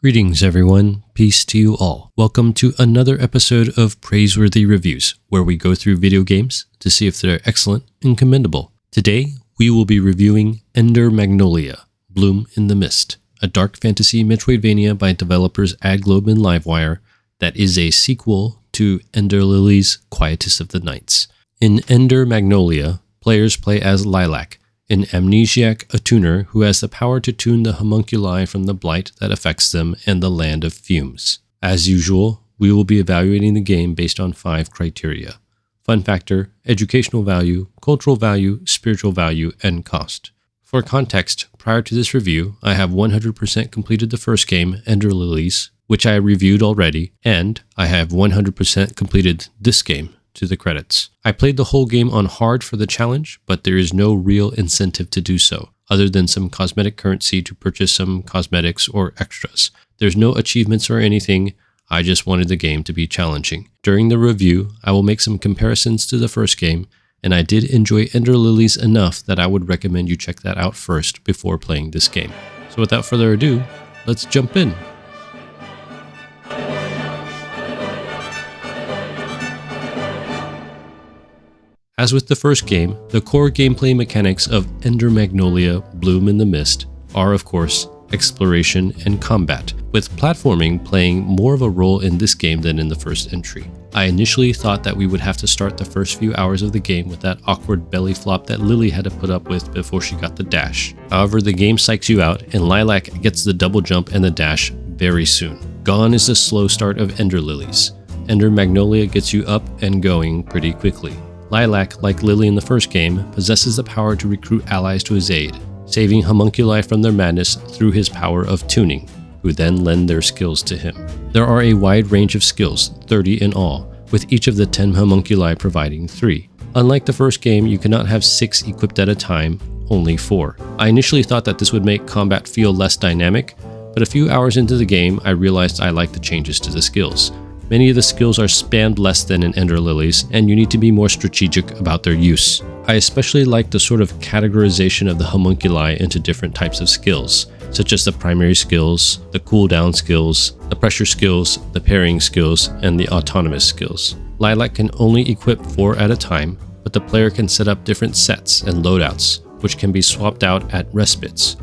Greetings everyone, peace to you all. Welcome to another episode of Praiseworthy Reviews, where we go through video games to see if they're excellent and commendable. Today, we will be reviewing Ender Magnolia, Bloom in the Mist, a dark fantasy Metroidvania by developers AdGlobe and Livewire that is a sequel to Ender Lily's Quietus of the Nights. In Ender Magnolia, players play as Lilac, an amnesiac attuner who has the power to tune the homunculi from the blight that affects them and the land of fumes. As usual, we will be evaluating the game based on 5 criteria: fun factor, educational value, cultural value, spiritual value, and cost. For context, prior to this review, I have 100% completed the first game, Ender Lilies, which I reviewed already, and I have 100% completed this game, to the credits. I played the whole game on hard for the challenge, but there is no real incentive to do so, other than some cosmetic currency to purchase some cosmetics or extras. There's no achievements or anything, I just wanted the game to be challenging. During the review, I will make some comparisons to the first game, and I did enjoy Ender Lilies enough that I would recommend you check that out first before playing this game. So without further ado, let's jump in. As with the first game, the core gameplay mechanics of Ender Magnolia, Bloom in the Mist are, of course, exploration and combat, with platforming playing more of a role in this game than in the first entry. I initially thought that we would have to start the first few hours of the game with that awkward belly flop that Lily had to put up with before she got the dash. However, the game psychs you out, and Lilac gets the double jump and the dash very soon. Gone is the slow start of Ender Lilies. Ender Magnolia gets you up and going pretty quickly. Lilac, like Lily in the first game, possesses the power to recruit allies to his aid, saving homunculi from their madness through his power of tuning, who then lend their skills to him. There are a wide range of skills, 30 in all, with each of the 10 homunculi providing 3. Unlike the first game, you cannot have 6 equipped at a time, only 4. I initially thought that this would make combat feel less dynamic, but a few hours into the game, I realized I liked the changes to the skills. Many of the skills are spammed less than in Ender Lilies, and you need to be more strategic about their use. I especially like the sort of categorization of the homunculi into different types of skills, such as the primary skills, the cooldown skills, the pressure skills, the parrying skills, and the autonomous skills. Lilac can only equip 4 at a time, but the player can set up different sets and loadouts, which can be swapped out at respites.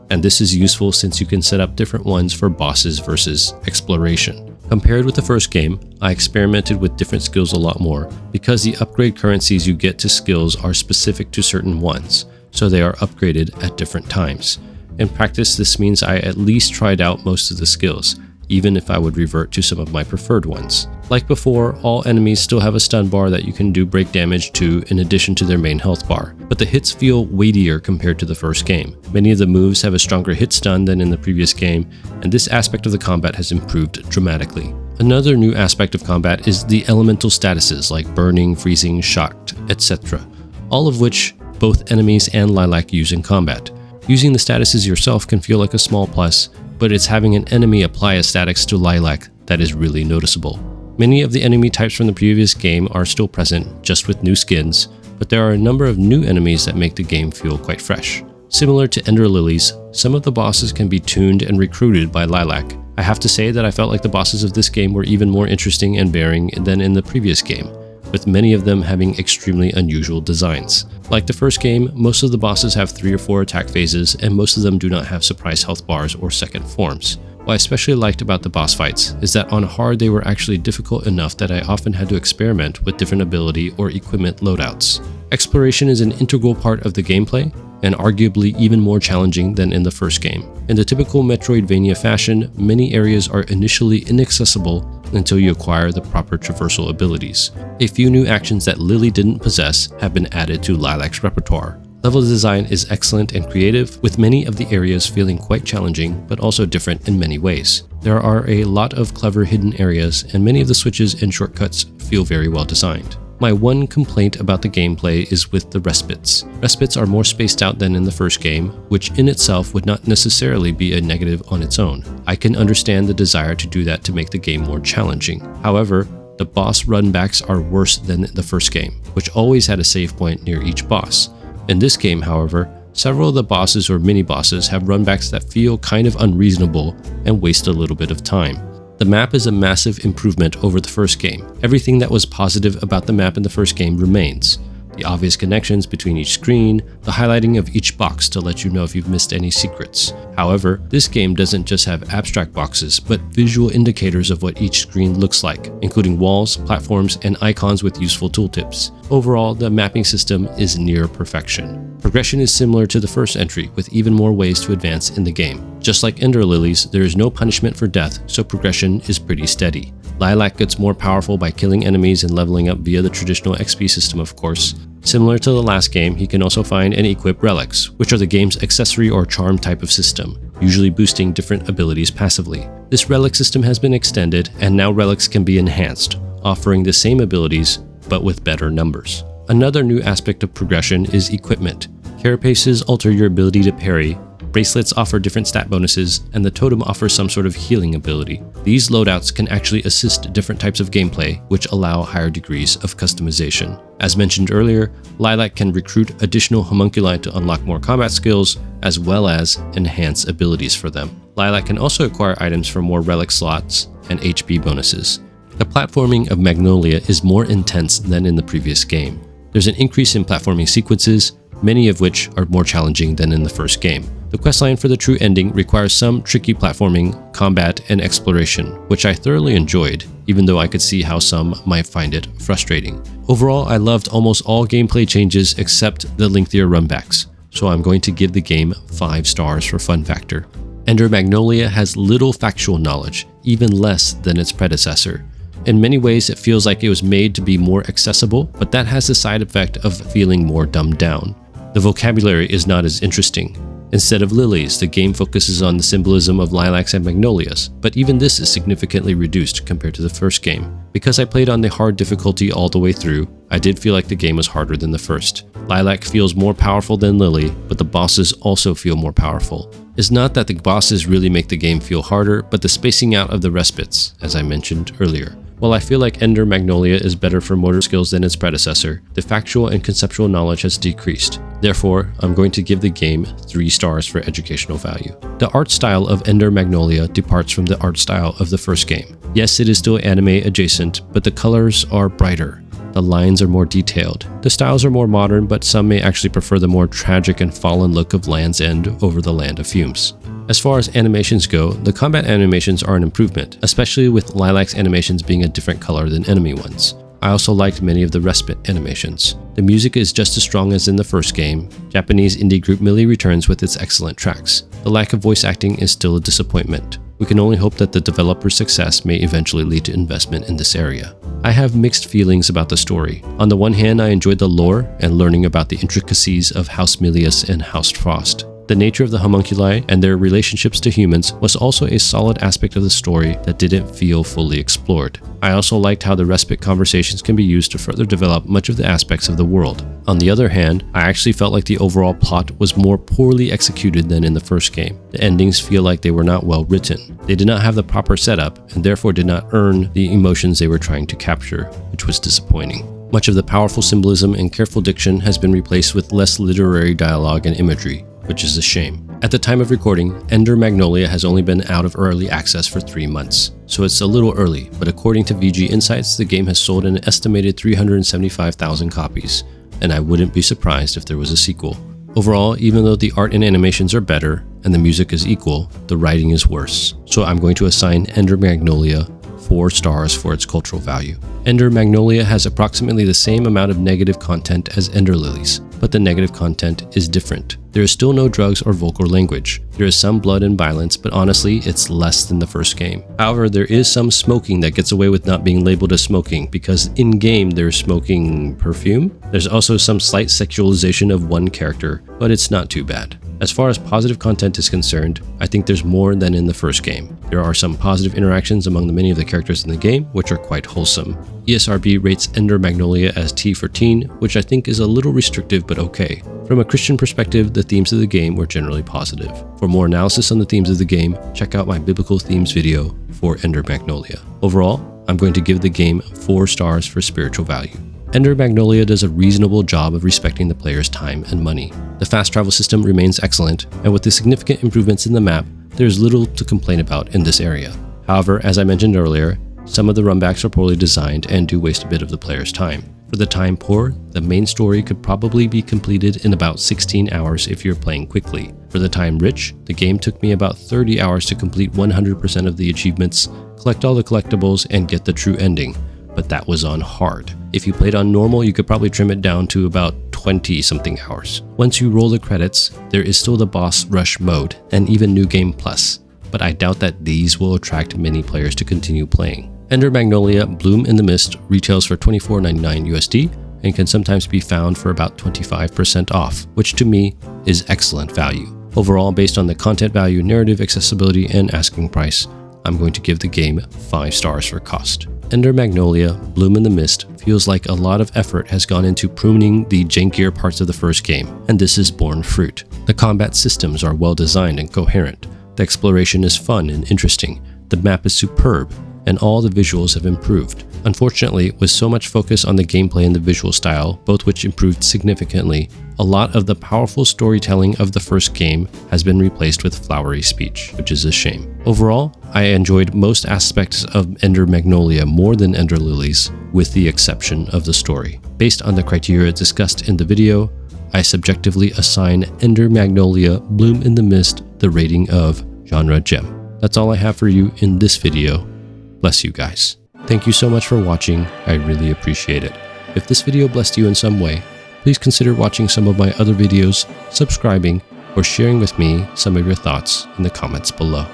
And this is useful since you can set up different ones for bosses versus exploration. Compared with the first game, I experimented with different skills a lot more because the upgrade currencies you get to skills are specific to certain ones, so they are upgraded at different times. In practice, this means I at least tried out most of the skills, even if I would revert to some of my preferred ones. Like before, all enemies still have a stun bar that you can do break damage to in addition to their main health bar, but the hits feel weightier compared to the first game. Many of the moves have a stronger hit stun than in the previous game, and this aspect of the combat has improved dramatically. Another new aspect of combat is the elemental statuses like burning, freezing, shocked, etc., all of which both enemies and Lilac use in combat. Using the statuses yourself can feel like a small plus, but it's having an enemy apply a status to Lilac that is really noticeable. Many of the enemy types from the previous game are still present, just with new skins, but there are a number of new enemies that make the game feel quite fresh. Similar to Ender Lilies, some of the bosses can be tuned and recruited by Lilac. I have to say that I felt like the bosses of this game were even more interesting and bearing than in the previous game, with many of them having extremely unusual designs. Like the first game, most of the bosses have 3 or 4 attack phases, and most of them do not have surprise health bars or second forms. What I especially liked about the boss fights is that on hard they were actually difficult enough that I often had to experiment with different ability or equipment loadouts. Exploration is an integral part of the gameplay, and arguably even more challenging than in the first game. In the typical Metroidvania fashion, many areas are initially inaccessible until you acquire the proper traversal abilities. A few new actions that Lily didn't possess have been added to Lilac's repertoire. Level design is excellent and creative, with many of the areas feeling quite challenging, but also different in many ways. There are a lot of clever hidden areas, and many of the switches and shortcuts feel very well designed. My one complaint about the gameplay is with the respites. Respites are more spaced out than in the first game, which in itself would not necessarily be a negative on its own. I can understand the desire to do that to make the game more challenging. However, the boss runbacks are worse than the first game, which always had a save point near each boss. In this game, however, Several of the bosses or mini-bosses have runbacks that feel kind of unreasonable and waste a little bit of time. The map is a massive improvement over the first game. Everything that was positive about the map in the first game remains. The obvious connections between each screen, the highlighting of each box to let you know if you've missed any secrets. However, this game doesn't just have abstract boxes, but visual indicators of what each screen looks like, including walls, platforms, and icons with useful tooltips. Overall, the mapping system is near perfection. Progression is similar to the first entry, with even more ways to advance in the game. Just like Ender Lilies, there is no punishment for death, so progression is pretty steady. Lilac gets more powerful by killing enemies and leveling up via the traditional XP system, of course. Similar to the last game, he can also find and equip relics, which are the game's accessory or charm type of system, usually boosting different abilities passively. This relic system has been extended, and now relics can be enhanced, offering the same abilities, but with better numbers. Another new aspect of progression is equipment. Carapaces alter your ability to parry, bracelets offer different stat bonuses, and the totem offers some sort of healing ability. These loadouts can actually assist different types of gameplay, which allow higher degrees of customization. As mentioned earlier, Lilac can recruit additional homunculi to unlock more combat skills, as well as enhance abilities for them. Lilac can also acquire items for more relic slots and HP bonuses. The platforming of Magnolia is more intense than in the previous game. There's an increase in platforming sequences, many of which are more challenging than in the first game. The questline for the true ending requires some tricky platforming, combat, and exploration, which I thoroughly enjoyed, even though I could see how some might find it frustrating. Overall, I loved almost all gameplay changes except the lengthier runbacks, so I'm going to give the game 5 stars for fun factor. Ender Magnolia has little factual knowledge, even less than its predecessor. In many ways, it feels like it was made to be more accessible, but that has the side effect of feeling more dumbed down. The vocabulary is not as interesting. Instead of lilies, the game focuses on the symbolism of lilacs and magnolias, but even this is significantly reduced compared to the first game. Because I played on the hard difficulty all the way through, I did feel like the game was harder than the first. Lilac feels more powerful than Lily, but the bosses also feel more powerful. It's not that the bosses really make the game feel harder, but the spacing out of the respites, as I mentioned earlier. While I feel like Ender Magnolia is better for motor skills than its predecessor, the factual and conceptual knowledge has decreased. Therefore, I'm going to give the game 3 stars for educational value. The art style of Ender Magnolia departs from the art style of the first game. Yes, it is still anime adjacent, but the colors are brighter. The lines are more detailed. The styles are more modern, but some may actually prefer the more tragic and fallen look of Land's End over the Land of Fumes. As far as animations go, the combat animations are an improvement, especially with Lilac's animations being a different color than enemy ones. I also liked many of the respite animations. The music is just as strong as in the first game. Japanese indie group Millie returns with its excellent tracks. The lack of voice acting is still a disappointment. We can only hope that the developer's success may eventually lead to investment in this area. I have mixed feelings about the story. On the one hand, I enjoyed the lore and learning about the intricacies of House Milius and House Frost. The nature of the homunculi and their relationships to humans was also a solid aspect of the story that didn't feel fully explored. I also liked how the respite conversations can be used to further develop much of the aspects of the world. On the other hand, I actually felt like the overall plot was more poorly executed than in the first game. The endings feel like they were not well written. They did not have the proper setup and therefore did not earn the emotions they were trying to capture, which was disappointing. Much of the powerful symbolism and careful diction has been replaced with less literary dialogue and imagery, which is a shame. At the time of recording, Ender Magnolia has only been out of early access for 3 months, so it's a little early, but according to VG Insights, the game has sold an estimated 375,000 copies, and I wouldn't be surprised if there was a sequel. Overall, even though the art and animations are better, and the music is equal, the writing is worse, so I'm going to assign Ender Magnolia 4 stars for its cultural value. Ender Magnolia has approximately the same amount of negative content as Ender Lilies, but the negative content is different. There is still no drugs or vulgar language. There is some blood and violence, but honestly, it's less than the first game. However, there is some smoking that gets away with not being labeled as smoking, because in-game there's smoking perfume. There's also some slight sexualization of one character, but it's not too bad. As far as positive content is concerned, I think there's more than in the first game. There are some positive interactions among the many of the characters in the game, which are quite wholesome. ESRB rates Ender Magnolia as T for teen, which I think is a little restrictive but okay. From a Christian perspective, the themes of the game were generally positive. For more analysis on the themes of the game, check out my biblical themes video for Ender Magnolia. Overall, I'm going to give the game 4 stars for spiritual value. Ender Magnolia does a reasonable job of respecting the player's time and money. The fast travel system remains excellent, and with the significant improvements in the map, there's little to complain about in this area. However, as I mentioned earlier, some of the runbacks are poorly designed and do waste a bit of the player's time. For the time poor, the main story could probably be completed in about 16 hours if you're playing quickly. For the time rich, the game took me about 30 hours to complete 100% of the achievements, collect all the collectibles, and get the true ending. But that was on hard. If you played on normal, you could probably trim it down to about 20-something hours. Once you roll the credits, there is still the boss rush mode and even New Game Plus, but I doubt that these will attract many players to continue playing. Ender Magnolia Bloom in the Mist retails for $24.99 USD and can sometimes be found for about 25% off, which to me is excellent value. Overall, based on the content value, narrative accessibility, and asking price, I'm going to give the game 5 stars for cost. Ender Magnolia Bloom in the Mist feels like a lot of effort has gone into pruning the jankier parts of the first game, and this is borne fruit. The combat systems are well designed and coherent, the exploration is fun and interesting, the map is superb, and all the visuals have improved. Unfortunately, with so much focus on the gameplay and the visual style, both which improved significantly, a lot of the powerful storytelling of the first game has been replaced with flowery speech, which is a shame. Overall, I enjoyed most aspects of Ender Magnolia more than Ender Lilies, with the exception of the story. Based on the criteria discussed in the video, I subjectively assign Ender Magnolia Bloom in the Mist the rating of Genre Gem. That's all I have for you in this video. Bless you guys. Thank you so much for watching, I really appreciate it. If this video blessed you in some way, please consider watching some of my other videos, subscribing, or sharing with me some of your thoughts in the comments below.